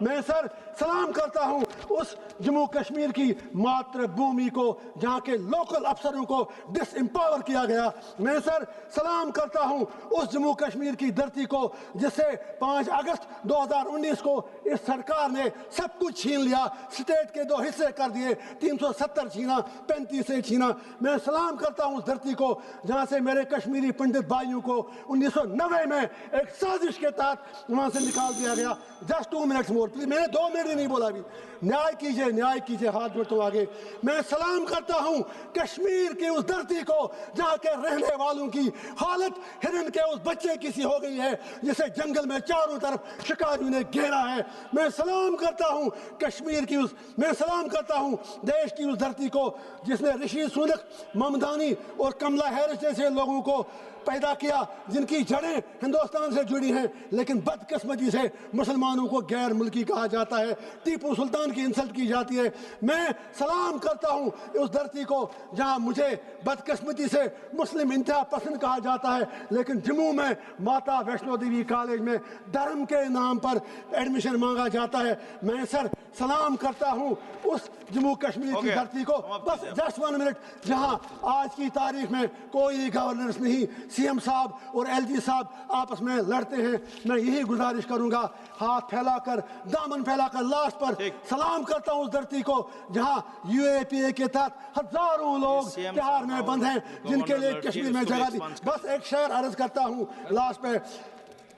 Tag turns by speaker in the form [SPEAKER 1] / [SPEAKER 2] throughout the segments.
[SPEAKER 1] میں سر سلام کرتا ہوں اس جموں کشمیر کی ماتر بھومی کو جہاں کے لوکل افسروں کو ڈس امپاور کیا گیا. میں سر سلام کرتا ہوں اس جموں کشمیر کی دھرتی کو جس سے 5 اگست 2019 کو اس سرکار نے سب کچھ چھین لیا, سٹیٹ کے 2 حصے کر دیے, 370 چھینا, 35 سے چھینا. میں سلام کرتا ہوں اس دھرتی کو جہاں سے میرے کشمیری پنڈت بھائیوں کو 1990 میں ایک سازش کے تحت وہاں سے نکال دیا گیا. جسٹ 2 منٹس مور, میں نے 2 منٹ بھی نہیں بولا. ابھی نیائے کیجئے, نیائے کیجئے, ہاتھ جوڑتا ہوں آگے. میں سلام کرتا ہوں کشمیر کی اس دھرتی کو جہاں کے رہنے والوں کی حالت ہرن کے اس بچے کی سی ہو گئی ہے جسے جنگل میں چاروں طرف شکاریوں نے گھیرا ہے. میں سلام کرتا ہوں کشمیر کی میں سلام کرتا ہوں دیش کی اس دھرتی کو جس نے رشی سونک, ممدانی اور کملا ہیرس جیسے لوگوں کو پیدا کیا جن کی جڑیں ہندوستان سے جڑی ہیں, لیکن بدقسمتی سے مسلمانوں کو غیر ملکی کہا جاتا ہے, ٹیپو سلطان کی انسلٹ کی جاتی ہے. میں سلام کرتا ہوں اس دھرتی کو جہاں مجھے بدقسمتی سے مسلم انتہا پسند کہا جاتا ہے, لیکن جموں میں ماتا ویشنو دیوی کالج میں دھرم کے نام پر ایڈمیشن مانگا جاتا ہے. میں سر سلام کرتا ہوں اس جموں کشمیر کی دھرتی کو, بس جسٹ 1 منٹ, جہاں آج کی تاریخ میں کوئی گورننس نہیں, سی ایم صاحب اور ایل جی صاحب آپس میں لڑتے ہیں. میں یہی گزارش کروں گا, ہاتھ پھیلا کر, دامن پھیلا کر لاسٹ پر سلام کرتا ہوں اس دھرتی کو جہاں یو اے پی اے کے تحت ہزاروں لوگ تہاڑ میں بند ہیں جن کے لیے کشمیر میں جگہ دی. بس ایک شعر عرض کرتا ہوں لاسٹ پہ,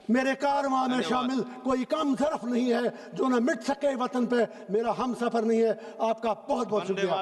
[SPEAKER 1] میرے کارواں میں شامل کوئی کم ظرف نہیں ہے جو نہ مٹ سکے وطن پہ, میرا ہم سفر نہیں ہے. آپ کا بہت بہت شکریہ.